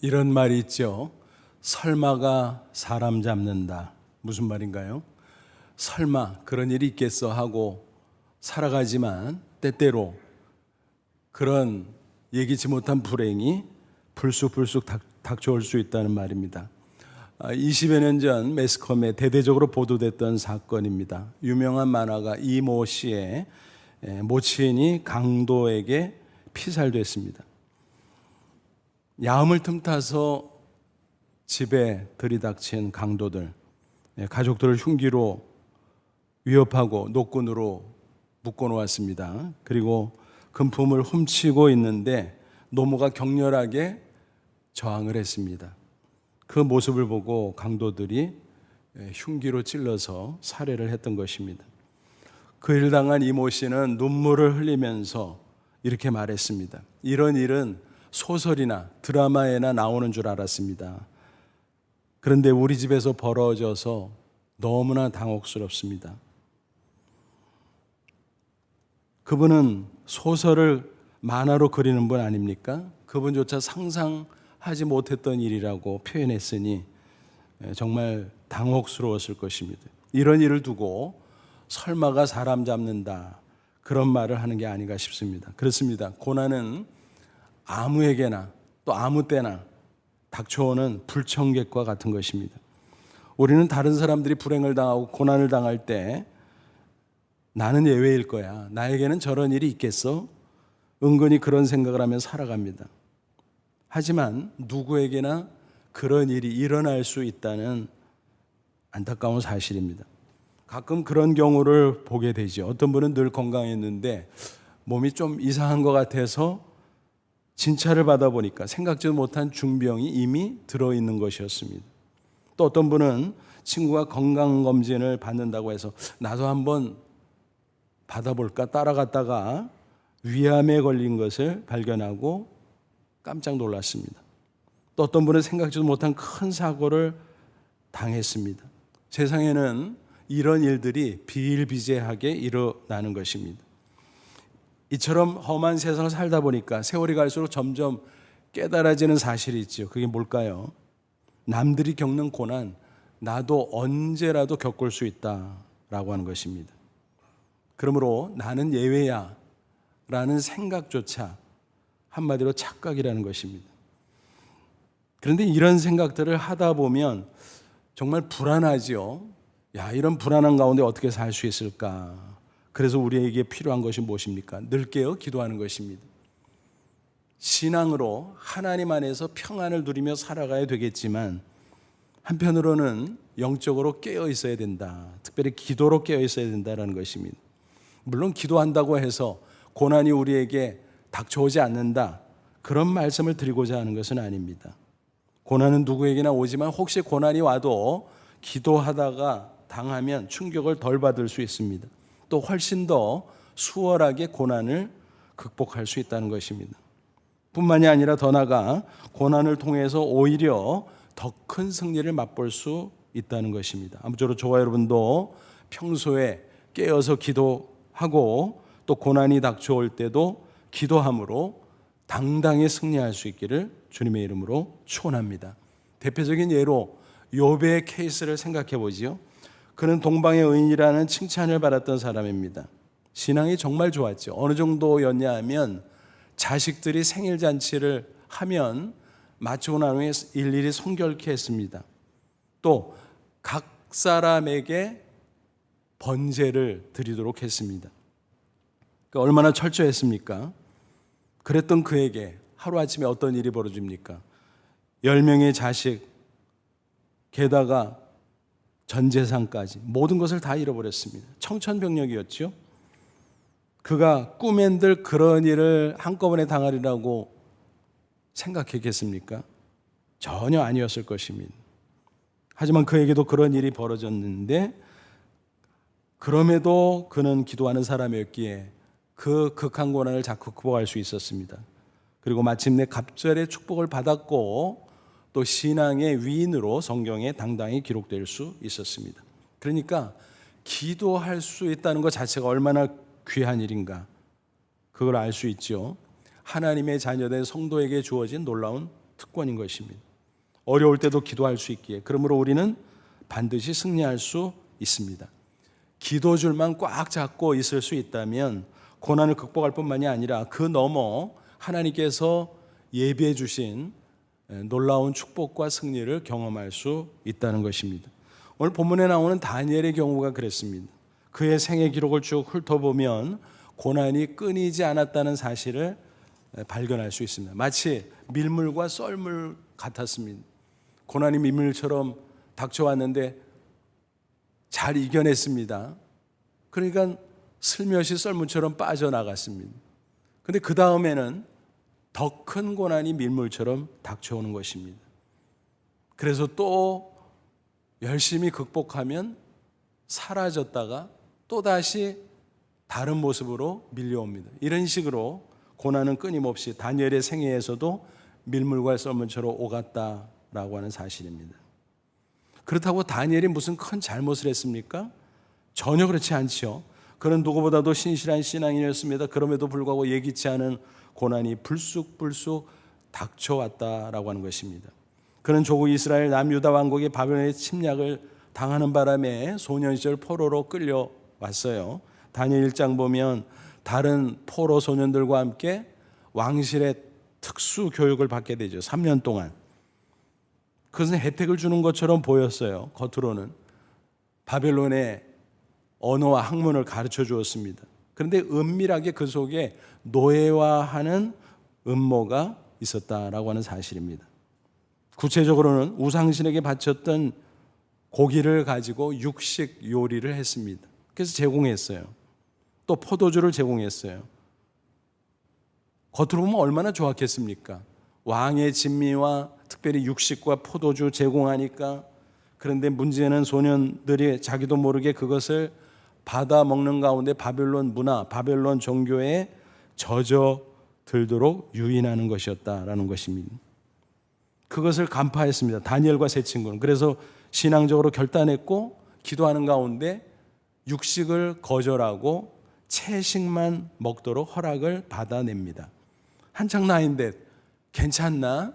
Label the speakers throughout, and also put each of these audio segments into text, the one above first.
Speaker 1: 이런 말이 있죠. 설마가 사람 잡는다. 무슨 말인가요? 설마 그런 일이 있겠어 하고 살아가지만 때때로 그런 예기치 못한 불행이 불쑥불쑥 닥쳐올 수 있다는 말입니다. 20여 년 전 매스컴에 대대적으로 보도됐던 사건입니다. 유명한 만화가 이모 씨의 모친이 강도에게 피살됐습니다. 야음을 틈타서 집에 들이닥친 강도들, 가족들을 흉기로 위협하고 노끈으로 묶어놓았습니다. 그리고 금품을 훔치고 있는데 노모가 격렬하게 저항을 했습니다. 그 모습을 보고 강도들이 흉기로 찔러서 살해를 했던 것입니다. 그 일 당한 이모 씨는 눈물을 흘리면서 이렇게 말했습니다. 이런 일은 소설이나 드라마에나 나오는 줄 알았습니다. 그런데 우리 집에서 벌어져서 너무나 당혹스럽습니다. 그분은 소설을 만화로 그리는 분 아닙니까? 그분조차 상상하지 못했던 일이라고 표현했으니 정말 당혹스러웠을 것입니다. 이런 일을 두고 설마가 사람 잡는다, 그런 말을 하는 게 아닌가 싶습니다. 그렇습니다. 고난은 아무에게나 또 아무 때나 닥쳐오는 불청객과 같은 것입니다. 우리는 다른 사람들이 불행을 당하고 고난을 당할 때 나는 예외일 거야, 나에게는 저런 일이 있겠어? 은근히 그런 생각을 하며 살아갑니다. 하지만 누구에게나 그런 일이 일어날 수 있다는 안타까운 사실입니다. 가끔 그런 경우를 보게 되죠. 어떤 분은 늘 건강했는데 몸이 좀 이상한 것 같아서 진찰을 받아보니까 생각지도 못한 중병이 이미 들어있는 것이었습니다. 또 어떤 분은 친구가 건강검진을 받는다고 해서 나도 한번 받아볼까 따라갔다가 위암에 걸린 것을 발견하고 깜짝 놀랐습니다. 또 어떤 분은 생각지도 못한 큰 사고를 당했습니다. 세상에는 이런 일들이 비일비재하게 일어나는 것입니다. 이처럼 험한 세상을 살다 보니까 세월이 갈수록 점점 깨달아지는 사실이 있죠. 그게 뭘까요? 남들이 겪는 고난, 나도 언제라도 겪을 수 있다라고 하는 것입니다. 그러므로 나는 예외야 라는 생각조차 한마디로 착각이라는 것입니다. 그런데 이런 생각들을 하다 보면 정말 불안하지요. 야, 이런 불안한 가운데 어떻게 살 수 있을까? 그래서 우리에게 필요한 것이 무엇입니까? 늘 깨어 기도하는 것입니다. 신앙으로 하나님 안에서 평안을 누리며 살아가야 되겠지만 한편으로는 영적으로 깨어 있어야 된다. 특별히 기도로 깨어 있어야 된다는 것입니다. 물론 기도한다고 해서 고난이 우리에게 닥쳐오지 않는다, 그런 말씀을 드리고자 하는 것은 아닙니다. 고난은 누구에게나 오지만 혹시 고난이 와도 기도하다가 당하면 충격을 덜 받을 수 있습니다. 또 훨씬 더 수월하게 고난을 극복할 수 있다는 것입니다. 뿐만이 아니라 더 나아가 고난을 통해서 오히려 더 큰 승리를 맛볼 수 있다는 것입니다. 아무쪼록 저와 여러분도 평소에 깨어서 기도하고 또 고난이 닥쳐올 때도 기도함으로 당당히 승리할 수 있기를 주님의 이름으로 축원합니다. 대표적인 예로 욥의 케이스를 생각해 보지요. 그는 동방의 의인이라는 칭찬을 받았던 사람입니다. 신앙이 정말 좋았죠. 어느 정도였냐 하면 자식들이 생일 잔치를 하면 마치고 난 후에 일일이 성결케 했습니다. 또 각 사람에게 번제를 드리도록 했습니다. 그러니까 얼마나 철저했습니까? 그랬던 그에게 하루아침에 어떤 일이 벌어집니까? 10명의 자식, 게다가 전 재산까지 모든 것을 다 잃어버렸습니다. 청천벽력이었죠. 그가 꿈엔들 그런 일을 한꺼번에 당하리라고 생각했겠습니까? 전혀 아니었을 것입니다. 하지만 그에게도 그런 일이 벌어졌는데 그럼에도 그는 기도하는 사람이었기에 그 극한 고난을 자꾸 극복할 수 있었습니다. 그리고 마침내 갑절의 축복을 받았고 또 신앙의 위인으로 성경에 당당히 기록될 수 있었습니다. 그러니까 기도할 수 있다는 것 자체가 얼마나 귀한 일인가, 그걸 알 수 있죠. 하나님의 자녀된 성도에게 주어진 놀라운 특권인 것입니다. 어려울 때도 기도할 수 있기에, 그러므로 우리는 반드시 승리할 수 있습니다. 기도줄만 꽉 잡고 있을 수 있다면 고난을 극복할 뿐만이 아니라 그 너머 하나님께서 예비해 주신 놀라운 축복과 승리를 경험할 수 있다는 것입니다. 오늘 본문에 나오는 다니엘의 경우가 그랬습니다. 그의 생애 기록을 쭉 훑어보면 고난이 끊이지 않았다는 사실을 발견할 수 있습니다. 마치 밀물과 썰물 같았습니다. 고난이 밀물처럼 닥쳐왔는데 잘 이겨냈습니다. 그러니까 슬며시 썰물처럼 빠져나갔습니다. 그런데 그 다음에는 더 큰 고난이 밀물처럼 닥쳐오는 것입니다. 그래서 또 열심히 극복하면 사라졌다가 또다시 다른 모습으로 밀려옵니다. 이런 식으로 고난은 끊임없이 다니엘의 생애에서도 밀물과 썰물처럼 오갔다라고 하는 사실입니다. 그렇다고 다니엘이 무슨 큰 잘못을 했습니까? 전혀 그렇지 않죠. 그는 누구보다도 신실한 신앙인이었습니다. 그럼에도 불구하고 예기치 않은 고난이 불쑥불쑥 닥쳐왔다라고 하는 것입니다. 그는 조국 이스라엘 남유다 왕국이 바벨론의 침략을 당하는 바람에 소년 시절 포로로 끌려왔어요. 다니엘 1장 보면 다른 포로 소년들과 함께 왕실의 특수 교육을 받게 되죠. 3년 동안. 그것은 혜택을 주는 것처럼 보였어요. 겉으로는. 바벨론의 언어와 학문을 가르쳐 주었습니다. 그런데 은밀하게 그 속에 노예화하는 음모가 있었다라고 하는 사실입니다. 구체적으로는 우상신에게 바쳤던 고기를 가지고 육식 요리를 했습니다. 그래서 제공했어요. 또 포도주를 제공했어요. 겉으로 보면 얼마나 좋았겠습니까? 왕의 진미와 특별히 육식과 포도주 제공하니까. 그런데 문제는 소년들이 자기도 모르게 그것을 받아 먹는 가운데 바벨론 문화, 바벨론 종교에 젖어들도록 유인하는 것이었다라는 것입니다. 그것을 간파했습니다. 다니엘과 세 친구는. 그래서 신앙적으로 결단했고 기도하는 가운데 육식을 거절하고 채식만 먹도록 허락을 받아냅니다. 한창 나이인데 괜찮나?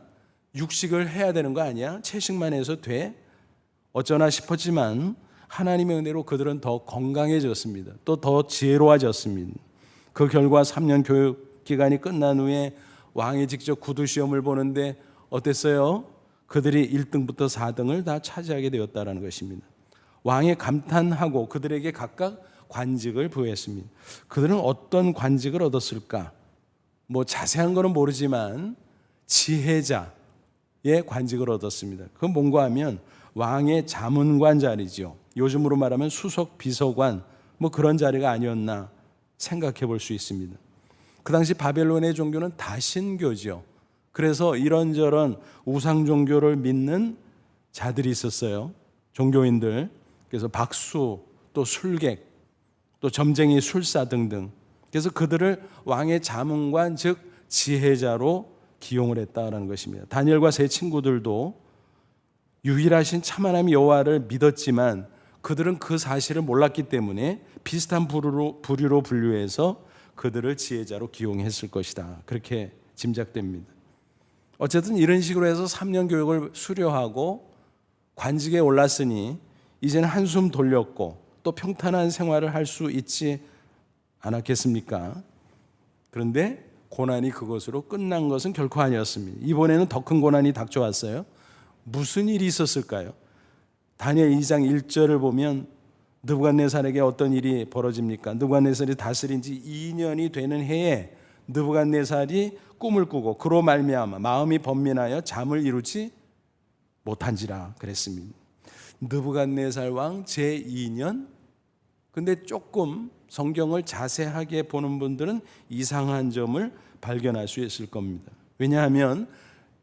Speaker 1: 육식을 해야 되는 거 아니야? 채식만 해서 돼? 어쩌나 싶었지만 하나님의 은혜로 그들은 더 건강해졌습니다. 또 더 지혜로워졌습니다. 그 결과 3년 교육 기간이 끝난 후에 왕이 직접 구두 시험을 보는데 어땠어요? 그들이 1등부터 4등을 다 차지하게 되었다는 것입니다. 왕이 감탄하고 그들에게 각각 관직을 부여했습니다. 그들은 어떤 관직을 얻었을까? 자세한 거는 모르지만 지혜자의 관직을 얻었습니다. 그건 뭔가 하면 왕의 자문관 자리죠. 요즘으로 말하면 수석 비서관 그런 자리가 아니었나 생각해 볼 수 있습니다. 그 당시 바벨론의 종교는 다신교죠. 그래서 이런저런 우상 종교를 믿는 자들이 있었어요. 종교인들. 그래서 박수, 또 술객, 또 점쟁이 술사 등등. 그래서 그들을 왕의 자문관 즉 지혜자로 기용을 했다는 것입니다. 다니엘과 세 친구들도 유일하신 참 하나님 여호와를 믿었지만 그들은 그 사실을 몰랐기 때문에 비슷한 부류로 분류해서 그들을 지혜자로 기용했을 것이다. 그렇게 짐작됩니다. 어쨌든 이런 식으로 해서 3년 교육을 수료하고 관직에 올랐으니 이제는 한숨 돌렸고 또 평탄한 생활을 할 수 있지 않았겠습니까? 그런데 고난이 그것으로 끝난 것은 결코 아니었습니다. 이번에는 더 큰 고난이 닥쳐왔어요. 무슨 일이 있었을까요? 다니엘 2장 1절을 보면 느부갓네살에게 어떤 일이 벌어집니까? 느부갓네살이 다스린 지 2년이 되는 해에 느부갓네살이 꿈을 꾸고 그로 말미암아 마음이 번민하여 잠을 이루지 못한지라 그랬습니다. 느부갓네살 왕 제2년. 근데 조금 성경을 자세하게 보는 분들은 이상한 점을 발견할 수 있을 겁니다. 왜냐하면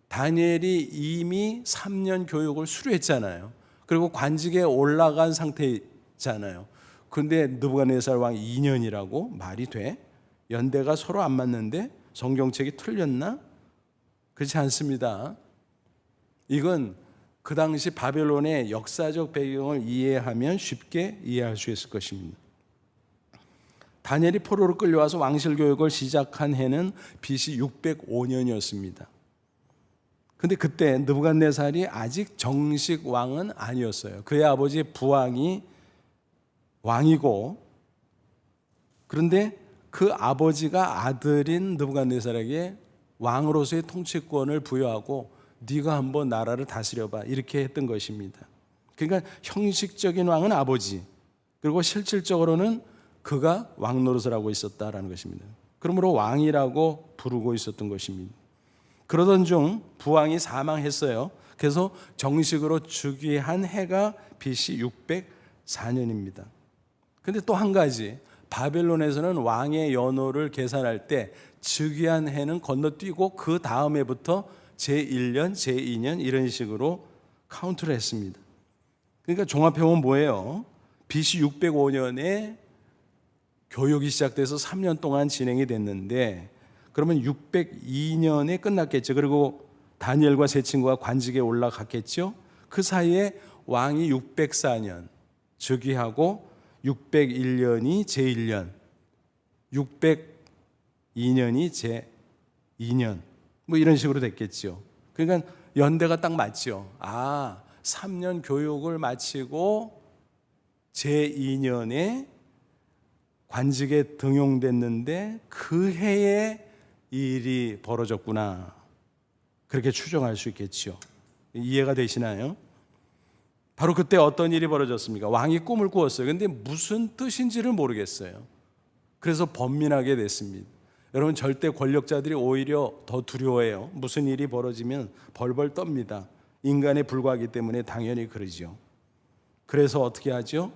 Speaker 1: 다니엘이 이미 3년 교육을 수료했잖아요. 그리고 관직에 올라간 상태잖아요. 그런데 느부갓네살 왕 2년이라고 말이 돼? 연대가 서로 안 맞는데 성경책이 틀렸나? 그렇지 않습니다. 이건 그 당시 바벨론의 역사적 배경을 이해하면 쉽게 이해할 수 있을 것입니다. 다니엘이 포로로 끌려와서 왕실 교육을 시작한 해는 BC 605년이었습니다. 근데 그때 느부갓네살이 아직 정식 왕은 아니었어요. 그의 아버지 부왕이 왕이고, 그런데 그 아버지가 아들인 느부갓네살에게 왕으로서의 통치권을 부여하고 네가 한번 나라를 다스려봐 이렇게 했던 것입니다. 그러니까 형식적인 왕은 아버지, 그리고 실질적으로는 그가 왕 노릇을 하고 있었다라는 것입니다. 그러므로 왕이라고 부르고 있었던 것입니다. 그러던 중 부왕이 사망했어요. 그래서 정식으로 즉위한 해가 BC 604년입니다. 근데 또 한 가지, 바벨론에서는 왕의 연호를 계산할 때 즉위한 해는 건너뛰고 그 다음 해부터 제1년, 제2년 이런 식으로 카운트를 했습니다. 그러니까 종합해보면 뭐예요? BC 605년에 교육이 시작돼서 3년 동안 진행이 됐는데, 그러면 602년에 끝났겠죠. 그리고 다니엘과 세 친구가 관직에 올라갔겠죠. 그 사이에 왕이 604년 즉위하고 601년이 제1년, 602년이 제2년, 뭐 이런 식으로 됐겠죠. 그러니까 연대가 딱 맞죠. 3년 교육을 마치고 제2년에 관직에 등용됐는데 그 해에 이 일이 벌어졌구나, 그렇게 추정할 수 있겠죠. 이해가 되시나요? 바로 그때 어떤 일이 벌어졌습니까? 왕이 꿈을 꾸었어요. 근데 무슨 뜻인지를 모르겠어요. 그래서 번민하게 됐습니다. 여러분, 절대 권력자들이 오히려 더 두려워해요. 무슨 일이 벌어지면 벌벌 떱니다. 인간에 불과하기 때문에 당연히 그러죠. 그래서 어떻게 하죠?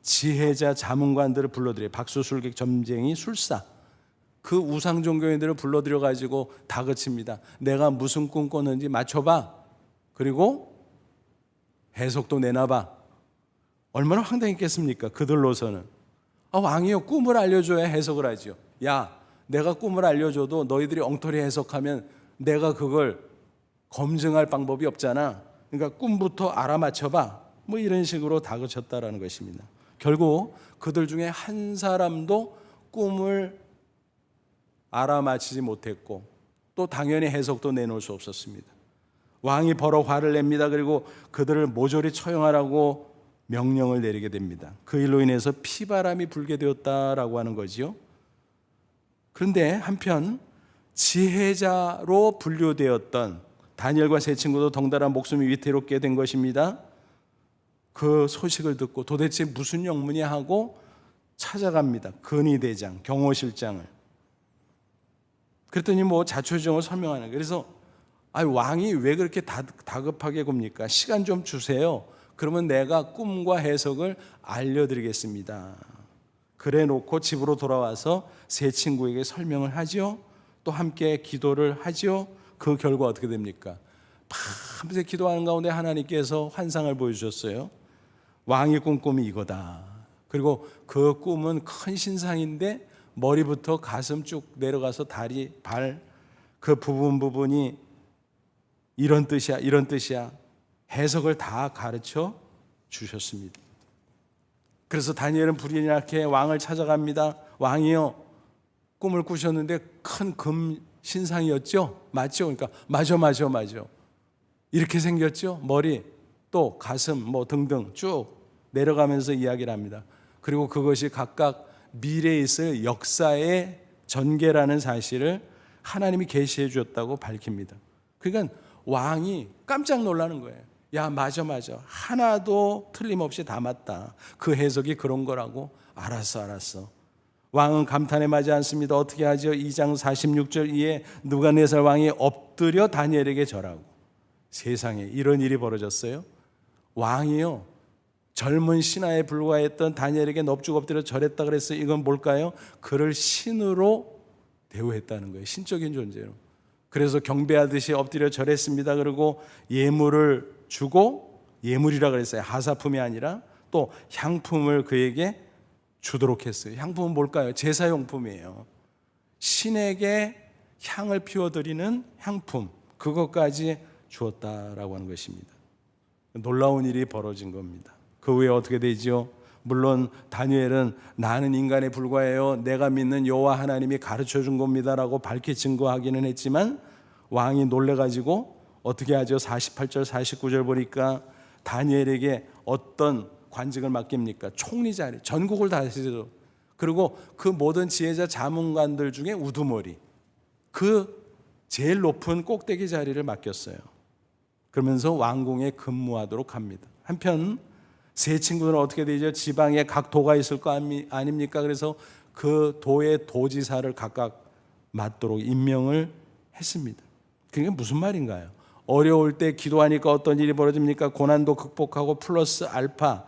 Speaker 1: 지혜자 자문관들을 불러들여요. 박수술객 점쟁이 술사, 그 우상 종교인들을 불러들여 가지고 다그칩니다. 내가 무슨 꿈 꿨는지 맞춰봐. 그리고 해석도 내놔봐. 얼마나 황당했겠습니까? 그들로서는. 왕이요, 꿈을 알려줘야 해석을 하죠. 야, 내가 꿈을 알려줘도 너희들이 엉터리 해석하면 내가 그걸 검증할 방법이 없잖아. 그러니까 꿈부터 알아맞혀봐. 뭐 이런 식으로 다그쳤다라는 것입니다. 결국 그들 중에 한 사람도 꿈을 알아맞히지 못했고, 또 당연히 해석도 내놓을 수 없었습니다. 왕이 벌어 화를 냅니다. 그리고 그들을 모조리 처형하라고 명령을 내리게 됩니다. 그 일로 인해서 피바람이 불게 되었다라고 하는 거지요. 그런데 한편 지혜자로 분류되었던 다니엘과 세 친구도 덩달아 목숨이 위태롭게 된 것입니다. 그 소식을 듣고 도대체 무슨 영문이야 하고 찾아갑니다. 근위대장, 경호실장을. 그랬더니 뭐 자초지종을 설명하는 거예요. 그래서 왕이 왜 그렇게 다급하게 굽니까? 시간 좀 주세요. 그러면 내가 꿈과 해석을 알려드리겠습니다. 그래 놓고 집으로 돌아와서 세 친구에게 설명을 하죠. 또 함께 기도를 하죠. 그 결과 어떻게 됩니까? 밤새 기도하는 가운데 하나님께서 환상을 보여주셨어요. 왕이 꾼 꿈이 이거다. 그리고 그 꿈은 큰 신상인데 머리부터 가슴 쭉 내려가서 다리, 발, 그 부분이 이런 뜻이야, 이런 뜻이야. 해석을 다 가르쳐 주셨습니다. 그래서 다니엘은 불이 나게 왕을 찾아갑니다. 왕이요, 꿈을 꾸셨는데 큰 금 신상이었죠? 맞죠? 그러니까 맞아. 이렇게 생겼죠? 머리, 또 가슴, 뭐 등등 쭉 내려가면서 이야기를 합니다. 그리고 그것이 각각 미래에 있을 역사의 전개라는 사실을 하나님이 계시해 주었다고 밝힙니다. 그러니까 왕이 깜짝 놀라는 거예요. 야, 맞아. 하나도 틀림없이 다 맞다. 그 해석이 그런 거라고. 알았어. 왕은 감탄에 맞지 않습니다. 어떻게 하죠? 2장 46절 이에 느부갓네살 왕이 엎드려 다니엘에게 절하고. 세상에 이런 일이 벌어졌어요. 왕이요, 젊은 신하에 불과했던 다니엘에게 넙죽 엎드려 절했다 그랬어요. 이건 뭘까요? 그를 신으로 대우했다는 거예요. 신적인 존재로. 그래서 경배하듯이 엎드려 절했습니다. 그리고 예물을 주고, 예물이라 그랬어요. 하사품이 아니라 또 향품을 그에게 주도록 했어요. 향품은 뭘까요? 제사용품이에요. 신에게 향을 피워드리는 향품, 그것까지 주었다라고 하는 것입니다. 놀라운 일이 벌어진 겁니다. 그 후에 어떻게 되죠? 물론 다니엘은 나는 인간에 불과해요, 내가 믿는 여호와 하나님이 가르쳐 준 겁니다라고 밝히 증거하기는 했지만 왕이 놀래가지고 어떻게 하죠? 48절 49절 보니까 다니엘에게 어떤 관직을 맡깁니까? 총리 자리, 전국을 다스리죠. 그리고 그 모든 지혜자 자문관들 중에 우두머리, 그 제일 높은 꼭대기 자리를 맡겼어요. 그러면서 왕궁에 근무하도록 합니다. 한편 세 친구들은 어떻게 되죠? 지방에 각 도가 있을 거 아닙니까? 그래서 그 도의 도지사를 각각 맡도록 임명을 했습니다. 그게 무슨 말인가요? 어려울 때 기도하니까 어떤 일이 벌어집니까? 고난도 극복하고 플러스 알파,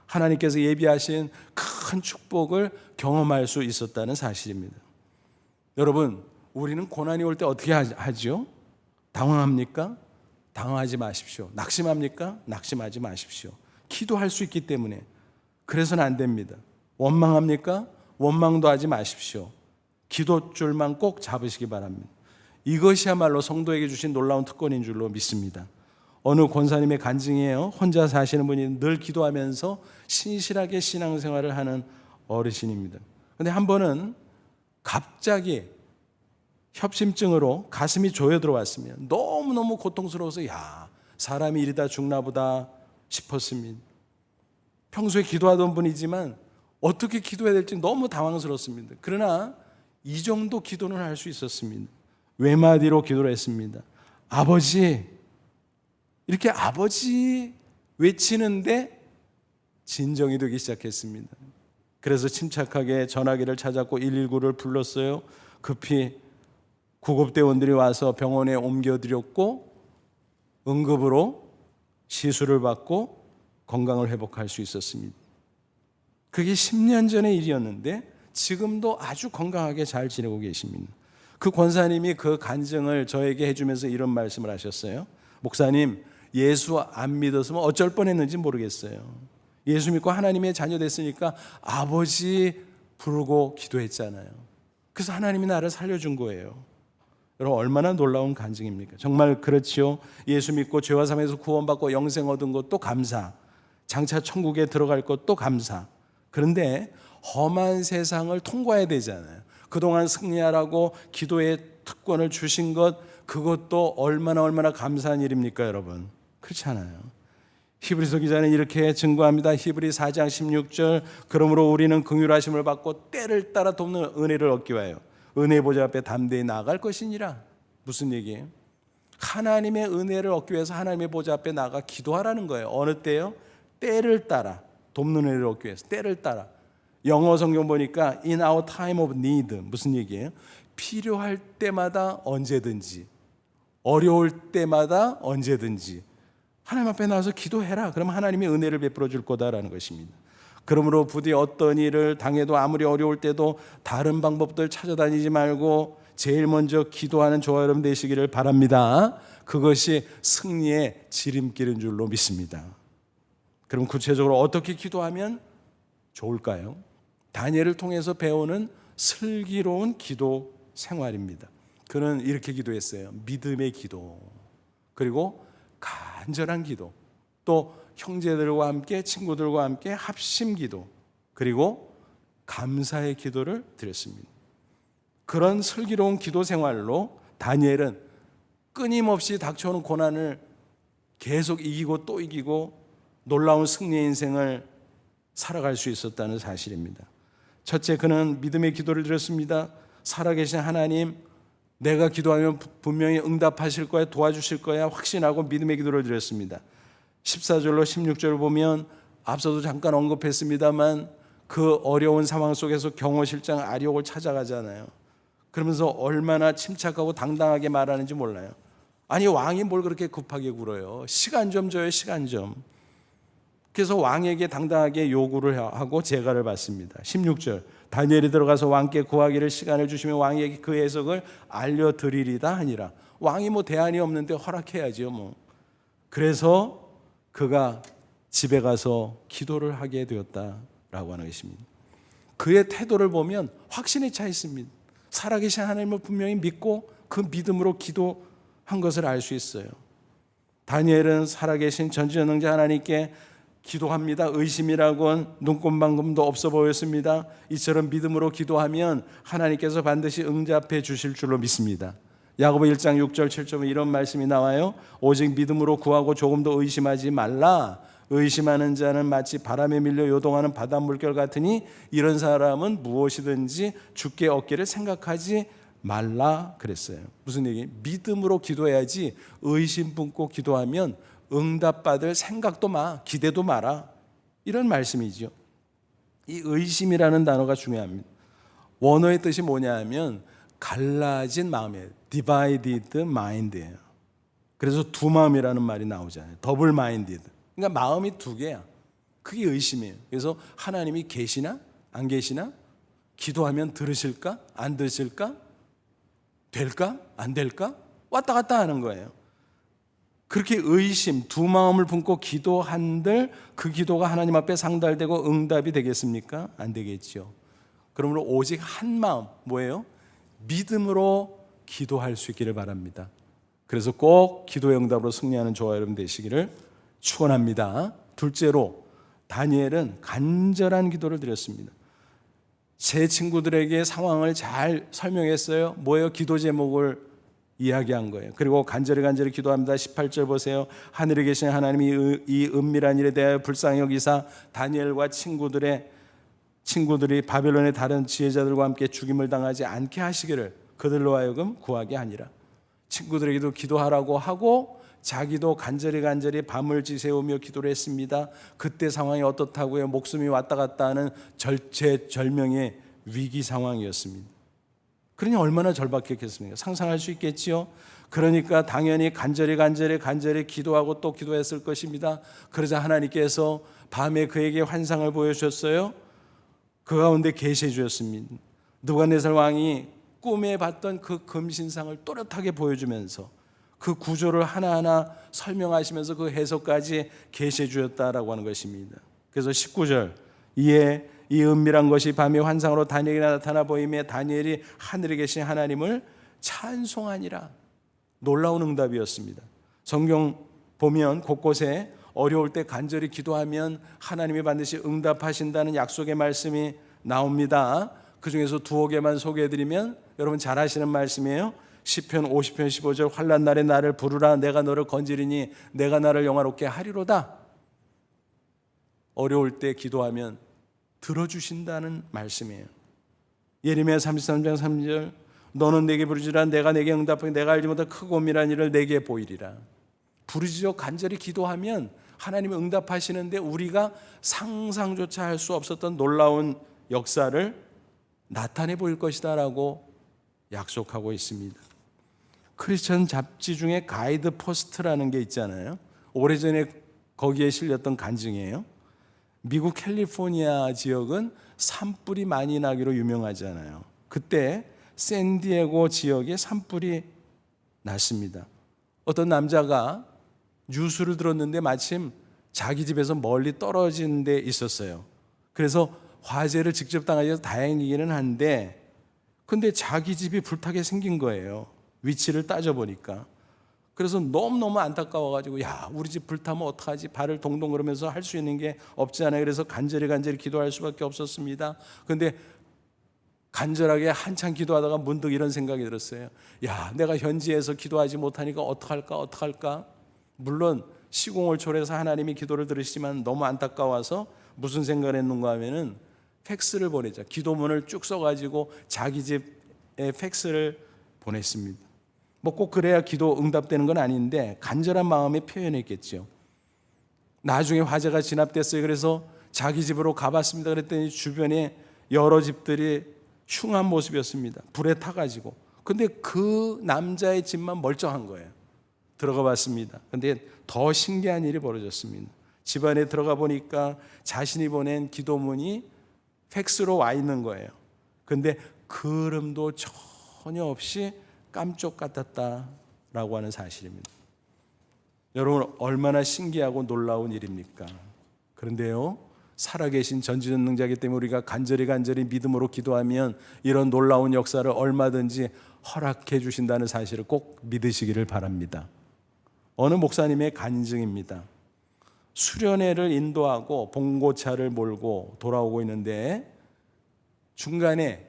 Speaker 1: 하나님께서 예비하신 큰 축복을 경험할 수 있었다는 사실입니다. 여러분, 우리는 고난이 올 때 어떻게 하죠? 당황합니까? 당황하지 마십시오. 낙심합니까? 낙심하지 마십시오. 기도할 수 있기 때문에. 그래서는 안 됩니다. 원망합니까? 원망도 하지 마십시오. 기도줄만 꼭 잡으시기 바랍니다. 이것이야말로 성도에게 주신 놀라운 특권인 줄로 믿습니다. 어느 권사님의 간증이에요. 혼자 사시는 분이 늘 기도하면서 신실하게 신앙생활을 하는 어르신입니다. 그런데 한 번은 갑자기 협심증으로 가슴이 조여 들어왔으면 너무너무 고통스러워서 사람이 이러다 죽나 보다 싶었습니다. 평소에 기도하던 분이지만 어떻게 기도해야 될지 너무 당황스럽습니다. 그러나 이 정도 기도는 할 수 있었습니다. 외마디로 기도를 했습니다. 아버지, 이렇게 아버지 외치는데 진정이 되기 시작했습니다. 그래서 침착하게 전화기를 찾았고 119를 불렀어요. 급히 구급대원들이 와서 병원에 옮겨드렸고 응급으로 시술을 받고 건강을 회복할 수 있었습니다. 그게 10년 전의 일이었는데 지금도 아주 건강하게 잘 지내고 계십니다. 그 권사님이 그 간증을 저에게 해주면서 이런 말씀을 하셨어요. 목사님, 예수 안 믿었으면 어쩔 뻔했는지 모르겠어요. 예수 믿고 하나님의 자녀 됐으니까 아버지 부르고 기도했잖아요. 그래서 하나님이 나를 살려준 거예요. 여러분, 얼마나 놀라운 간증입니까? 정말 그렇지요. 예수 믿고 죄와 사망에서 구원받고 영생 얻은 것도 감사, 장차 천국에 들어갈 것도 감사. 그런데 험한 세상을 통과해야 되잖아요. 그동안 승리하라고 기도의 특권을 주신 것, 그것도 얼마나 감사한 일입니까, 여러분? 그렇지 않아요. 히브리서 기자는 이렇게 증거합니다. 히브리 4장 16절, 그러므로 우리는 긍휼하심을 받고 때를 따라 돕는 은혜를 얻기 위하여 은혜 보좌 앞에 담대히 나아갈 것이니라. 무슨 얘기예요? 하나님의 은혜를 얻기 위해서 하나님의 보좌 앞에 나가 기도하라는 거예요. 어느 때요? 때를 따라, 돕는 은혜를 얻기 위해서 때를 따라. 영어 성경 보니까 in our time of need, 무슨 얘기예요? 필요할 때마다 언제든지, 어려울 때마다 언제든지 하나님 앞에 나와서 기도해라. 그럼 하나님이 은혜를 베풀어 줄 거다라는 것입니다. 그러므로 부디 어떤 일을 당해도 아무리 어려울 때도 다른 방법들 찾아다니지 말고 제일 먼저 기도하는 저와 여러분 되시기를 바랍니다. 그것이 승리의 지름길인 줄로 믿습니다. 그럼 구체적으로 어떻게 기도하면 좋을까요? 다니엘을 통해서 배우는 슬기로운 기도 생활입니다. 그는 이렇게 기도했어요. 믿음의 기도, 그리고 간절한 기도, 또 형제들과 함께 친구들과 함께 합심 기도, 그리고 감사의 기도를 드렸습니다. 그런 슬기로운 기도 생활로 다니엘은 끊임없이 닥쳐오는 고난을 계속 이기고 또 이기고 놀라운 승리의 인생을 살아갈 수 있었다는 사실입니다. 첫째, 그는 믿음의 기도를 드렸습니다. 살아계신 하나님, 내가 기도하면 분명히 응답하실 거야, 도와주실 거야 확신하고 믿음의 기도를 드렸습니다. 14절로 16절을 보면 앞서도 잠깐 언급했습니다만 그 어려운 상황 속에서 경호실장 아리옥을 찾아가잖아요. 그러면서 얼마나 침착하고 당당하게 말하는지 몰라요. 아니, 왕이 뭘 그렇게 급하게 굴어요. 시간 좀 줘요, 시간 좀. 그래서 왕에게 당당하게 요구를 하고 제가를 받습니다. 16절, 다니엘이 들어가서 왕께 구하기를 시간을 주시면 왕에게 그 해석을 알려드리리다 하니라. 왕이 뭐 대안이 없는데 허락해야지요 뭐. 그래서 그가 집에 가서 기도를 하게 되었다라고 하는 것입니다. 그의 태도를 보면 확신에 차 있습니다. 살아계신 하나님을 분명히 믿고 그 믿음으로 기도한 것을 알 수 있어요. 다니엘은 살아계신 전지전능자 하나님께 기도합니다. 의심이라고는 눈꼽만큼도 없어 보였습니다. 이처럼 믿음으로 기도하면 하나님께서 반드시 응답해 주실 줄로 믿습니다. 야고보 1장 6절 7절에 이런 말씀이 나와요. 오직 믿음으로 구하고 조금도 의심하지 말라. 의심하는 자는 마치 바람에 밀려 요동하는 바닷물결 같으니 이런 사람은 무엇이든지 주께 얻기를 생각하지 말라 그랬어요. 무슨 얘기예요? 믿음으로 기도해야지 의심 품고 기도하면 응답받을 생각도 마, 기대도 마라, 이런 말씀이죠. 이 의심이라는 단어가 중요합니다. 원어의 뜻이 뭐냐 하면 갈라진 마음이에요. divided mind예요. 그래서 두 마음이라는 말이 나오잖아요. 더블 마인디드. 그러니까 마음이 두 개야. 그게 의심이에요. 그래서 하나님이 계시나 안 계시나, 기도하면 들으실까 안 들으실까, 될까 안 될까, 왔다 갔다 하는 거예요. 그렇게 의심, 두 마음을 품고 기도한들 그 기도가 하나님 앞에 상달되고 응답이 되겠습니까? 안 되겠죠. 그러므로 오직 한 마음, 뭐예요? 믿음으로 기도할 수 있기를 바랍니다. 그래서 꼭 기도의 응답으로 승리하는 저와 여러분 되시기를 축원합니다. 둘째로 다니엘은 간절한 기도를 드렸습니다. 제 친구들에게 상황을 잘 설명했어요. 뭐예요? 기도 제목을 이야기한 거예요. 그리고 간절히 기도합니다. 18절 보세요. 하늘에 계신 하나님이 이 은밀한 일에 대하여 불쌍히 여기사 다니엘과 친구들이 바벨론의 다른 지혜자들과 함께 죽임을 당하지 않게 하시기를 그들로 하여금 구하게 하니라. 친구들에게도 기도하라고 하고 자기도 간절히 밤을 지새우며 기도를 했습니다. 그때 상황이 어떻다고요? 목숨이 왔다 갔다 하는 절체절명의 위기 상황이었습니다. 그러니 얼마나 절박했겠습니까? 상상할 수 있겠지요. 그러니까 당연히 간절히 기도하고 또 기도했을 것입니다. 그러자 하나님께서 밤에 그에게 환상을 보여주셨어요. 그 가운데 계시해 주셨습니다. 느부갓네살 왕이 꿈에 봤던 그 금신상을 또렷하게 보여주면서 그 구조를 하나하나 설명하시면서 그 해석까지 계시해 주셨다라고 하는 것입니다. 그래서 19절, 이에 이 은밀한 것이 밤의 환상으로 다니엘에게 나타나 보이며 다니엘이 하늘에 계신 하나님을 찬송하니라. 놀라운 응답이었습니다. 성경 보면 곳곳에 어려울 때 간절히 기도하면 하나님이 반드시 응답하신다는 약속의 말씀이 나옵니다. 그 중에서 두어 개만 소개해드리면 여러분 잘 아시는 말씀이에요. 시편 50편 15절, 환난 날에 나를 부르라. 내가 너를 건지리니 내가 나를 영화롭게 하리로다. 어려울 때 기도하면 들어주신다는 말씀이에요. 예레미야 33장 3절, 너는 내게 부르지라. 내가 내게 응답하니 내가 알지 못한 크고 엄밀한 일을 내게 보이리라. 부르짖어 간절히 기도하면 하나님이 응답하시는데 우리가 상상조차 할 수 없었던 놀라운 역사를 나타내 보일 것이다 라고 약속하고 있습니다. 크리스천 잡지 중에 가이드 포스트라는 게 있잖아요. 오래전에 거기에 실렸던 간증이에요. 미국 캘리포니아 지역은 산불이 많이 나기로 유명하잖아요. 그때 샌디에고 지역에 산불이 났습니다. 어떤 남자가 뉴스를 들었는데 마침 자기 집에서 멀리 떨어진 데 있었어요. 그래서 화재를 직접 당하지 않아서 다행이기는 한데, 근데 자기 집이 불타게 생긴 거예요. 위치를 따져보니까. 그래서 너무너무 안타까워가지고, 야, 우리 집 불타면 어떡하지? 발을 동동 그러면서 할 수 있는 게 없잖아요. 그래서 간절히 기도할 수밖에 없었습니다. 근데 간절하게 한참 기도하다가 문득 이런 생각이 들었어요. 야, 내가 현지에서 기도하지 못하니까 어떡할까? 물론 시공을 초래해서 하나님이 기도를 들으시지만 너무 안타까워서 무슨 생각을 했는가 하면은 팩스를 보내자. 기도문을 쭉 써가지고 자기 집에 팩스를 보냈습니다. 뭐 꼭 그래야 기도 응답되는 건 아닌데 간절한 마음에 표현했겠죠. 나중에 화재가 진압됐어요. 그래서 자기 집으로 가봤습니다. 그랬더니 주변에 여러 집들이 흉한 모습이었습니다. 불에 타가지고. 근데 그 남자의 집만 멀쩡한 거예요. 들어가 봤습니다. 근데 더 신기한 일이 벌어졌습니다. 집안에 들어가 보니까 자신이 보낸 기도문이 팩스로 와 있는 거예요. 근데 그름도 전혀 없이 깜쪽 같았다라고 하는 사실입니다. 여러분, 얼마나 신기하고 놀라운 일입니까? 그런데요, 살아계신 전지전능자이기 때문에 우리가 간절히 믿음으로 기도하면 이런 놀라운 역사를 얼마든지 허락해 주신다는 사실을 꼭 믿으시기를 바랍니다. 어느 목사님의 간증입니다. 수련회를 인도하고 봉고차를 몰고 돌아오고 있는데 중간에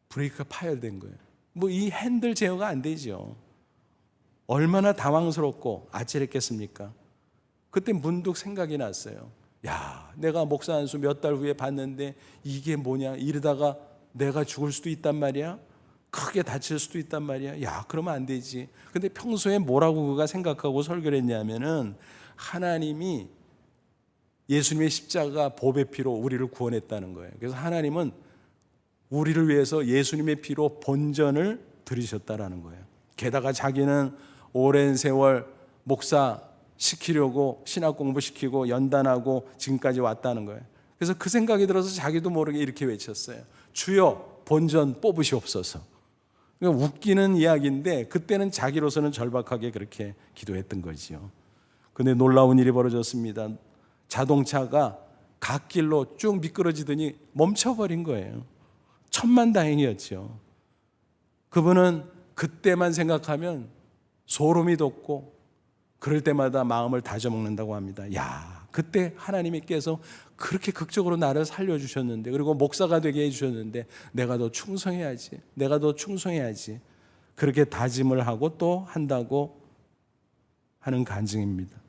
Speaker 1: 브레이크가 파열된 거예요. 뭐 이 핸들 제어가 안 되죠. 얼마나 당황스럽고 아찔했겠습니까? 그때 문득 생각이 났어요. 야, 내가 목사 안수 몇 달 후에 봤는데 이게 뭐냐? 이러다가 내가 죽을 수도 있단 말이야? 크게 다칠 수도 있단 말이야? 야, 그러면 안 되지. 근데 평소에 뭐라고 그가 생각하고 설교를 했냐면은 하나님이 예수님의 십자가 보배 피로 우리를 구원했다는 거예요. 그래서 하나님은 우리를 위해서 예수님의 피로 본전을 들이셨다라는 거예요. 게다가 자기는 오랜 세월 목사 시키려고 신학 공부시키고 연단하고 지금까지 왔다는 거예요. 그래서 그 생각이 들어서 자기도 모르게 이렇게 외쳤어요. 주여 본전 뽑으시옵소서. 그러니까 웃기는 이야기인데 그때는 자기로서는 절박하게 그렇게 기도했던 거지요. 근데 놀라운 일이 벌어졌습니다. 자동차가 갓길로 쭉 미끄러지더니 멈춰버린 거예요. 천만다행이었죠. 그분은 그때만 생각하면 소름이 돋고 그럴 때마다 마음을 다져먹는다고 합니다. 야, 그때 하나님께서 그렇게 극적으로 나를 살려주셨는데, 그리고 목사가 되게 해주셨는데 내가 더 충성해야지, 내가 더 충성해야지, 그렇게 다짐을 하고 또 한다고 하는 간증입니다.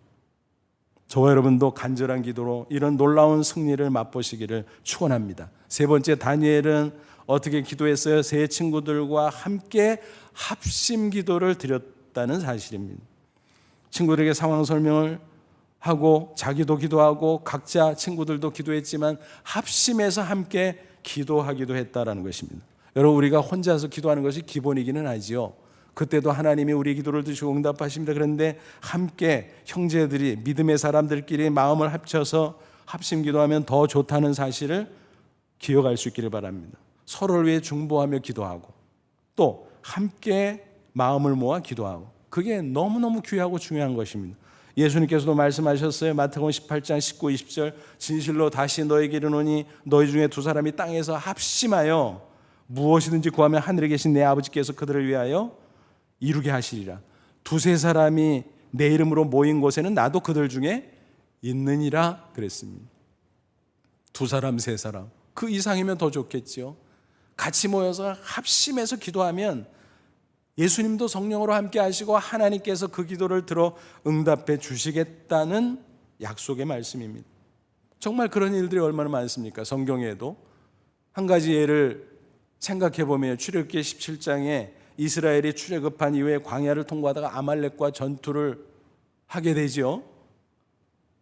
Speaker 1: 저와 여러분도 간절한 기도로 이런 놀라운 승리를 맛보시기를 축원합니다. 세 번째, 다니엘은 어떻게 기도했어요? 세 친구들과 함께 합심 기도를 드렸다는 사실입니다. 친구들에게 상황 설명을 하고 자기도 기도하고 각자 친구들도 기도했지만 합심해서 함께 기도하기도 했다라는 것입니다. 여러분, 우리가 혼자서 기도하는 것이 기본이기는 하지요. 그때도 하나님이 우리 기도를 들으시고 응답하십니다. 그런데 함께 형제들이, 믿음의 사람들끼리 마음을 합쳐서 합심 기도하면 더 좋다는 사실을 기억할 수 있기를 바랍니다. 서로를 위해 중보하며 기도하고 또 함께 마음을 모아 기도하고, 그게 너무너무 귀하고 중요한 것입니다. 예수님께서도 말씀하셨어요. 마태복음 18장 19, 20절 진실로 다시 너에게 이르노니 너희 중에 두 사람이 땅에서 합심하여 무엇이든지 구하면 하늘에 계신 내 아버지께서 그들을 위하여 이루게 하시리라. 두세 사람이 내 이름으로 모인 곳에는 나도 그들 중에 있느니라 그랬습니다. 두 사람, 세 사람, 그 이상이면 더 좋겠죠. 같이 모여서 합심해서 기도하면 예수님도 성령으로 함께 하시고 하나님께서 그 기도를 들어 응답해 주시겠다는 약속의 말씀입니다. 정말 그런 일들이 얼마나 많습니까? 성경에도 한 가지 예를 생각해 보면 출애굽기 17장에 이스라엘이 출애굽한 이후에 광야를 통과하다가 아말렉과 전투를 하게 되죠.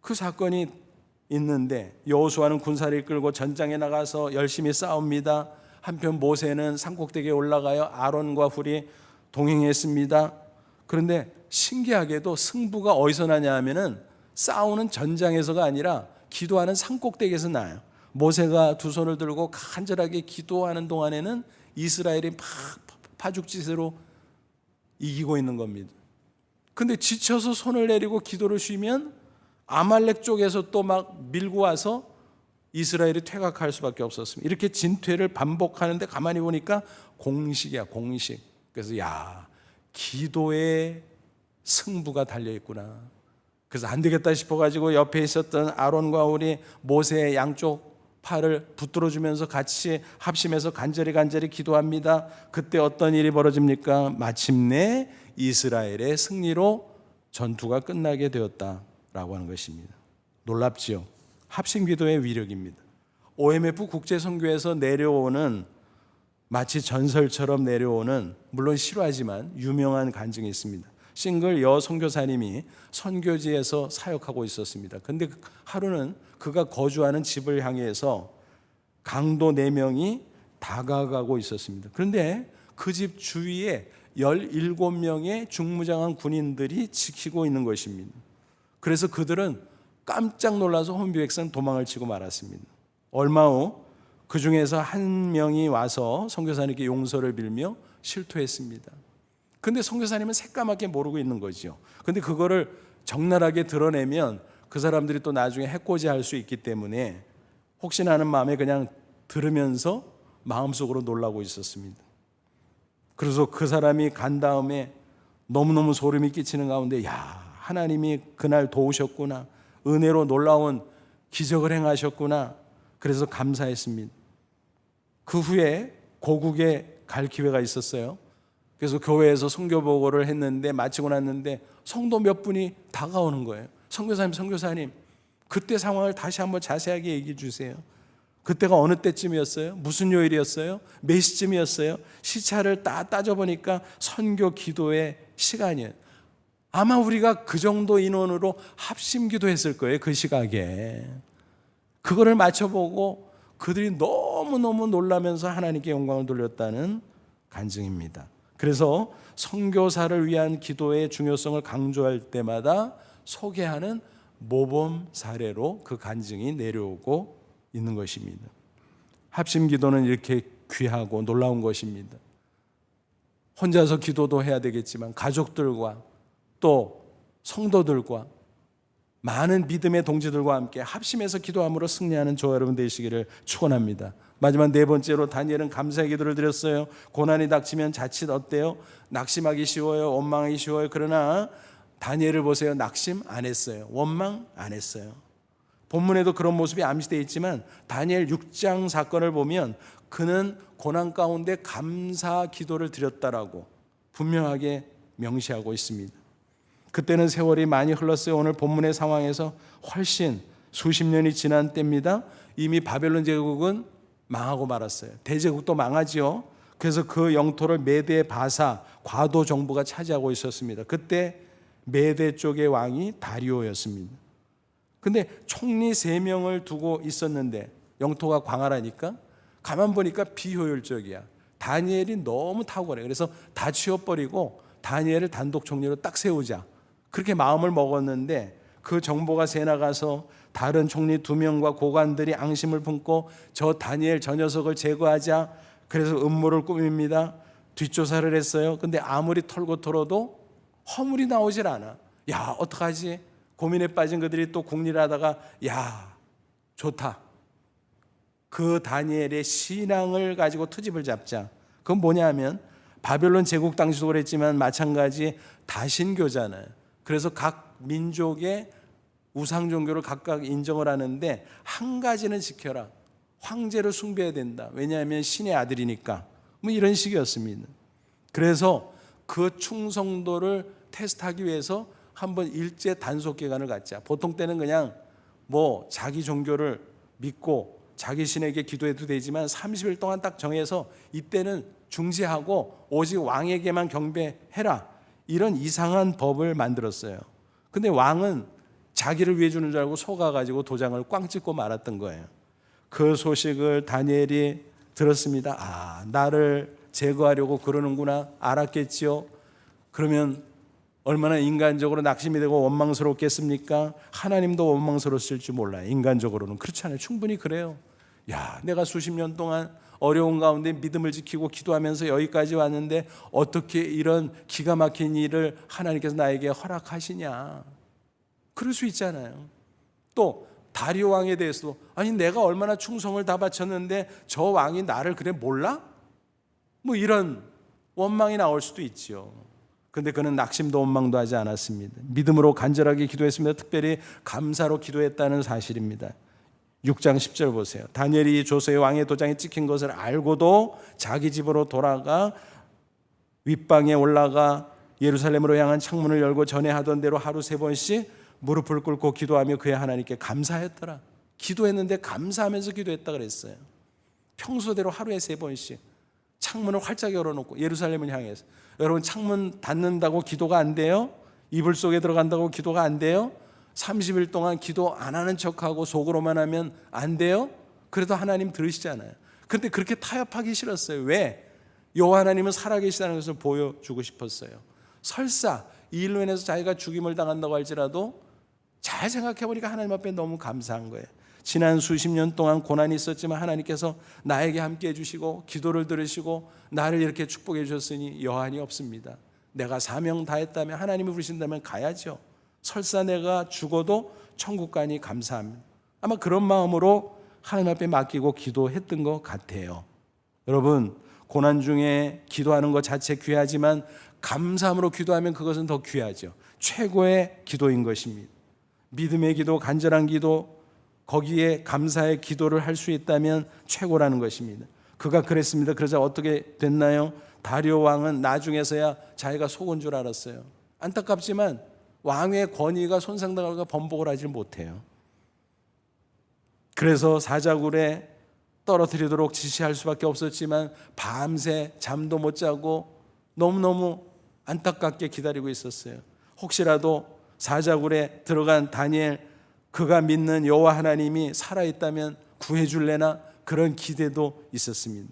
Speaker 1: 그 사건이 있는데 여호수아는 군사를 이끌고 전장에 나가서 열심히 싸웁니다. 한편 모세는 산꼭대기에 올라가요. 아론과 훌이 동행했습니다. 그런데 신기하게도 승부가 어디서 나냐 하면은 싸우는 전장에서가 아니라 기도하는 산꼭대기에서 나요. 모세가 두 손을 들고 간절하게 기도하는 동안에는 이스라엘이 막 파죽지세로 이기고 있는 겁니다. 근데 지쳐서 손을 내리고 기도를 쉬면 아말렉 쪽에서 또 막 밀고 와서 이스라엘이 퇴각할 수밖에 없었습니다. 이렇게 진퇴를 반복하는데 가만히 보니까 공식이야, 공식. 그래서 야, 기도에 승부가 달려있구나. 그래서 안 되겠다 싶어가지고 옆에 있었던 아론과 훌이 모세의 양쪽 팔을 붙들어주면서 같이 합심해서 간절히 기도합니다. 그때 어떤 일이 벌어집니까? 마침내 이스라엘의 승리로 전투가 끝나게 되었다라고 하는 것입니다. 놀랍지요? 합심기도의 위력입니다. OMF 국제선교에서 내려오는, 마치 전설처럼 내려오는, 물론 실화지만 유명한 간증이 있습니다. 싱글 여 선교사님이 선교지에서 사역하고 있었습니다. 근데 하루는 그가 거주하는 집을 향해서 강도 4명이 다가가고 있었습니다. 그런데 그 집 주위에 17명의 중무장한 군인들이 지키고 있는 것입니다. 그래서 그들은 깜짝 놀라서 혼비백산 도망을 치고 말았습니다. 얼마 후 그 중에서 한 명이 와서 선교사님께 용서를 빌며 실토했습니다. 근데 선교사님은 새까맣게 모르고 있는 거죠. 근데 그거를 적나라하게 드러내면 그 사람들이 또 나중에 해코지할 수 있기 때문에 혹시나 하는 마음에 그냥 들으면서 마음속으로 놀라고 있었습니다. 그래서 그 사람이 간 다음에 너무너무 소름이 끼치는 가운데, 야, 하나님이 그날 도우셨구나, 은혜로 놀라운 기적을 행하셨구나, 그래서 감사했습니다. 그 후에 고국에 갈 기회가 있었어요. 그래서 교회에서 선교 보고를 했는데 마치고 났는데 성도 몇 분이 다가오는 거예요. 선교사님, 그때 상황을 다시 한번 자세하게 얘기해 주세요. 그때가 어느 때쯤이었어요? 무슨 요일이었어요? 몇 시쯤이었어요? 시차를 따져보니까 선교 기도의 시간이에요. 아마 우리가 그 정도 인원으로 합심 기도했을 거예요. 그 시각에. 그거를 맞춰보고 그들이 너무너무 놀라면서 하나님께 영광을 돌렸다는 간증입니다. 그래서 선교사를 위한 기도의 중요성을 강조할 때마다 소개하는 모범 사례로 그 간증이 내려오고 있는 것입니다. 합심 기도는 이렇게 귀하고 놀라운 것입니다. 혼자서 기도도 해야 되겠지만 가족들과 또 성도들과 많은 믿음의 동지들과 함께 합심해서 기도함으로 승리하는 저와 여러분 되시기를 축원합니다. 마지막 네 번째로 다니엘은 감사의 기도를 드렸어요. 고난이 닥치면 자칫 어때요? 낙심하기 쉬워요. 원망하기 쉬워요. 그러나 다니엘을 보세요. 낙심 안 했어요. 원망 안 했어요. 본문에도 그런 모습이 암시되어 있지만 다니엘 6장 사건을 보면 그는 고난 가운데 감사 기도를 드렸다라고 분명하게 명시하고 있습니다. 그때는 세월이 많이 흘렀어요. 오늘 본문의 상황에서 훨씬 수십 년이 지난 때입니다. 이미 바벨론 제국은 망하고 말았어요. 대제국도 망하지요. 그래서 그 영토를 메대 바사 과도 정부가 차지하고 있었습니다. 그때 메대 쪽의 왕이 다리오였습니다. 근데 총리 3명을 두고 있었는데 영토가 광활하니까 가만 보니까 비효율적이야. 다니엘이 너무 탁월해. 그래서 다 치워버리고 다니엘을 단독 총리로 딱 세우자. 그렇게 마음을 먹었는데 그 정보가 새나가서 다른 총리 2명과 고관들이 앙심을 품고 저 다니엘 저 녀석을 제거하자. 그래서 음모를 꾸밉니다. 뒷조사를 했어요. 근데 아무리 털고 털어도 허물이 나오질 않아. 야, 어떡하지? 고민에 빠진 그들이 또 궁리를 하다가 야, 좋다. 그 다니엘의 신앙을 가지고 트집을 잡자. 그건 뭐냐 하면 바벨론 제국 당시도 그랬지만 마찬가지 다신교잖아요. 그래서 각 민족의 우상 종교를 각각 인정을 하는데 한 가지는 지켜라. 황제를 숭배해야 된다. 왜냐하면 신의 아들이니까. 뭐 이런 식이었습니다. 그래서 그 충성도를 테스트하기 위해서 한번 일제 단속 기간을 갖자. 보통 때는 그냥 뭐 자기 종교를 믿고 자기 신에게 기도해도 되지만 30일 동안 딱 정해서 이때는 중지하고 오직 왕에게만 경배해라. 이런 이상한 법을 만들었어요. 근데 왕은 자기를 위해 주는 줄 알고 속아가지고 도장을 꽝 찍고 말았던 거예요. 그 소식을 다니엘이 들었습니다. 아, 나를 제거하려고 그러는구나 알았겠지요. 그러면 얼마나 인간적으로 낙심이 되고 원망스럽겠습니까? 하나님도 원망스러웠을 줄 몰라요. 인간적으로는 그렇지 않아요. 충분히 그래요. 야, 내가 수십 년 동안 어려운 가운데 믿음을 지키고 기도하면서 여기까지 왔는데 어떻게 이런 기가 막힌 일을 하나님께서 나에게 허락하시냐. 그럴 수 있잖아요. 또 다리오 왕에 대해서도 아니 내가 얼마나 충성을 다 바쳤는데 저 왕이 나를 그래 몰라? 뭐 이런 원망이 나올 수도 있죠. 근데 그는 낙심도 원망도 하지 않았습니다. 믿음으로 간절하게 기도했습니다. 특별히 감사로 기도했다는 사실입니다. 6장 10절 보세요. 다니엘이 조서의 왕의 도장에 찍힌 것을 알고도 자기 집으로 돌아가 윗방에 올라가 예루살렘으로 향한 창문을 열고 전에 하던 대로 하루 3번씩 무릎을 꿇고 기도하며 그의 하나님께 감사했더라. 기도했는데 감사하면서 기도했다 그랬어요. 평소대로 하루에 3번씩 창문을 활짝 열어놓고 예루살렘을 향해서. 여러분 창문 닫는다고 기도가 안 돼요? 이불 속에 들어간다고 기도가 안 돼요? 30일 동안 기도 안 하는 척하고 속으로만 하면 안 돼요? 그래도 하나님 들으시잖아요. 그런데 그렇게 타협하기 싫었어요. 왜? 여호와 하나님은 살아계시다는 것을 보여주고 싶었어요. 설사 이 일로 인해서 자기가 죽임을 당한다고 할지라도 잘 생각해보니까 하나님 앞에 너무 감사한 거예요. 지난 수십 년 동안 고난이 있었지만 하나님께서 나에게 함께 해주시고 기도를 들으시고 나를 이렇게 축복해 주셨으니 여한이 없습니다. 내가 사명 다했다면 하나님이 부르신다면 가야죠. 설사 내가 죽어도 천국 가니 감사합니다. 아마 그런 마음으로 하나님 앞에 맡기고 기도했던 것 같아요. 여러분 고난 중에 기도하는 것 자체 귀하지만 감사함으로 기도하면 그것은 더 귀하죠. 최고의 기도인 것입니다. 믿음의 기도, 간절한 기도, 거기에 감사의 기도를 할 수 있다면 최고라는 것입니다. 그가 그랬습니다. 그러자 어떻게 됐나요? 다리오 왕은 나중에서야 자기가 속은 줄 알았어요. 안타깝지만 왕의 권위가 손상당하고 번복을 하지 못해요. 그래서 사자굴에 떨어뜨리도록 지시할 수밖에 없었지만 밤새 잠도 못 자고 너무너무 안타깝게 기다리고 있었어요. 혹시라도 사자굴에 들어간 다니엘, 그가 믿는 여호와 하나님이 살아있다면 구해줄래나 그런 기대도 있었습니다.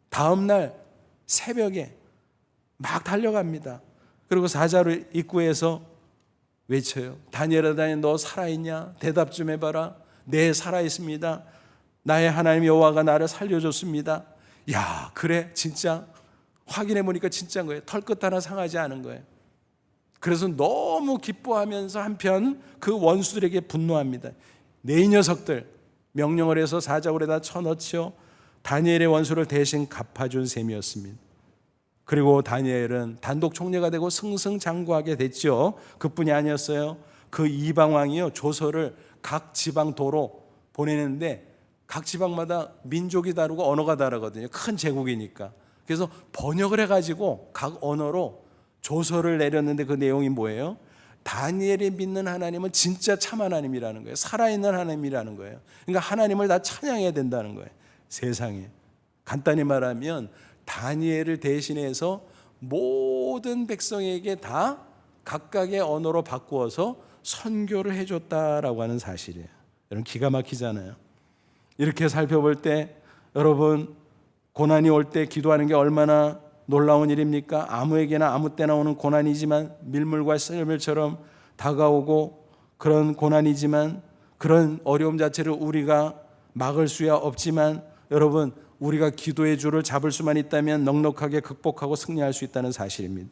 Speaker 1: 다음 날 새벽에 막 달려갑니다. 그리고 사자굴 입구에서 외쳐요. 다니엘아, 다니엘, 너 살아있냐? 대답 좀 해봐라. 네, 살아있습니다. 나의 하나님 여호와가 나를 살려줬습니다. 야, 그래? 진짜? 확인해 보니까 진짜인 거예요. 털끝 하나 상하지 않은 거예요. 그래서 너무 기뻐하면서 한편 그 원수들에게 분노합니다. 네 녀석들, 명령을 해서 사자굴에다 쳐넣지요. 다니엘의 원수를 대신 갚아준 셈이었습니다. 그리고 다니엘은 단독 총리가 되고 승승장구하게 됐죠. 그뿐이 아니었어요. 그 이방 왕이요, 조서를 각 지방도로 보내는데 각 지방마다 민족이 다르고 언어가 다르거든요. 큰 제국이니까. 그래서 번역을 해가지고 각 언어로 조서를 내렸는데 그 내용이 뭐예요? 다니엘이 믿는 하나님은 진짜 참 하나님이라는 거예요. 살아있는 하나님이라는 거예요. 그러니까 하나님을 다 찬양해야 된다는 거예요. 세상에. 간단히 말하면 다니엘을 대신해서 모든 백성에게 다 각각의 언어로 바꾸어서 선교를 해줬다라고 하는 사실이에요. 여러분, 기가 막히잖아요. 이렇게 살펴볼 때 여러분, 고난이 올 때 기도하는 게 얼마나 놀라운 일입니까? 아무에게나 아무 때나 오는 고난이지만 밀물과 썰물처럼 다가오고 그런 고난이지만 그런 어려움 자체를 우리가 막을 수야 없지만 여러분, 우리가 기도의 줄을 잡을 수만 있다면 넉넉하게 극복하고 승리할 수 있다는 사실입니다.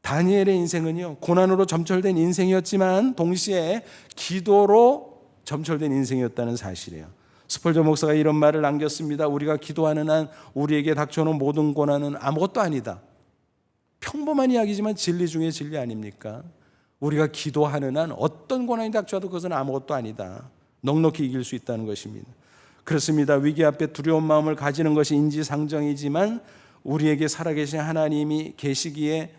Speaker 1: 다니엘의 인생은요, 고난으로 점철된 인생이었지만 동시에 기도로 점철된 인생이었다는 사실이에요. 스펄전 목사가 이런 말을 남겼습니다. 우리가 기도하는 한 우리에게 닥쳐오는 모든 고난은 아무것도 아니다. 평범한 이야기지만 진리 중에 진리 아닙니까? 우리가 기도하는 한 어떤 고난이 닥쳐도 그것은 아무것도 아니다. 넉넉히 이길 수 있다는 것입니다. 그렇습니다. 위기 앞에 두려운 마음을 가지는 것이 인지상정이지만 우리에게 살아계신 하나님이 계시기에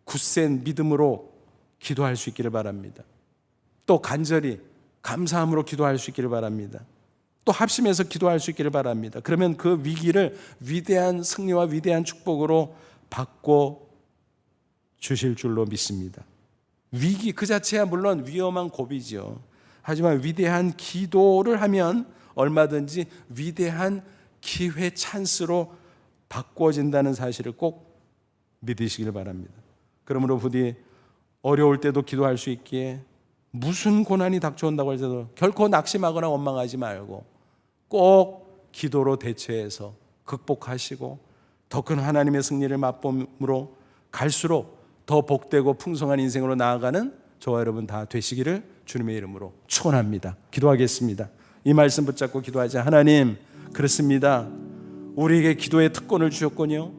Speaker 1: 굳센 믿음으로 기도할 수 있기를 바랍니다. 또 간절히 감사함으로 기도할 수 있기를 바랍니다. 또 합심해서 기도할 수 있기를 바랍니다. 그러면 그 위기를 위대한 승리와 위대한 축복으로 바꿔 주실 줄로 믿습니다. 위기 그 자체야 물론 위험한 고비죠. 하지만 위대한 기도를 하면 얼마든지 위대한 기회 찬스로 바꿔진다는 사실을 꼭 믿으시길 바랍니다. 그러므로 부디 어려울 때도 기도할 수 있기에 무슨 고난이 닥쳐온다고 해도 결코 낙심하거나 원망하지 말고 꼭 기도로 대처해서 극복하시고 더 큰 하나님의 승리를 맛봄으로 갈수록 더 복되고 풍성한 인생으로 나아가는 저와 여러분 다 되시기를 주님의 이름으로 축원합니다. 기도하겠습니다. 이 말씀 붙잡고 기도하자. 하나님, 그렇습니다. 우리에게 기도의 특권을 주셨군요.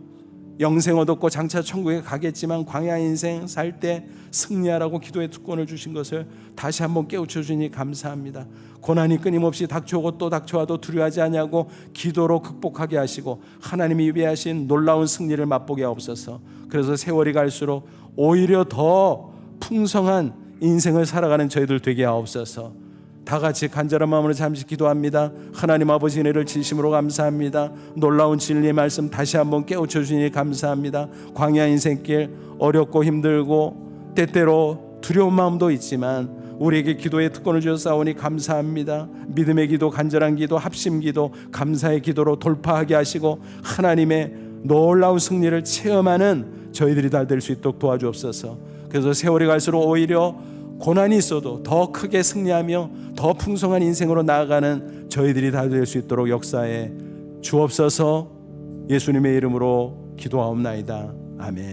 Speaker 1: 영생 얻었고 장차 천국에 가겠지만 광야 인생 살 때 승리하라고 기도의 특권을 주신 것을 다시 한번 깨우쳐 주니 감사합니다. 고난이 끊임없이 닥쳐오고 또 닥쳐와도 두려워하지 않냐고 기도로 극복하게 하시고 하나님이 위배하신 놀라운 승리를 맛보게 하옵소서. 그래서 세월이 갈수록 오히려 더 풍성한 인생을 살아가는 저희들 되게 하옵소서. 다 같이 간절한 마음으로 잠시 기도합니다. 하나님 아버지 은혜를 진심으로 감사합니다. 놀라운 진리의 말씀 다시 한번 깨우쳐 주시니 감사합니다. 광야 인생길 어렵고 힘들고 때때로 두려운 마음도 있지만 우리에게 기도의 특권을 주셨사오니 감사합니다. 믿음의 기도, 간절한 기도, 합심 기도, 감사의 기도로 돌파하게 하시고 하나님의 놀라운 승리를 체험하는 저희들이 다 될 수 있도록 도와주옵소서. 그래서 세월이 갈수록 오히려 고난이 있어도 더 크게 승리하며 더 풍성한 인생으로 나아가는 저희들이 다 될 수 있도록 역사에 주옵소서. 예수님의 이름으로 기도하옵나이다. 아멘.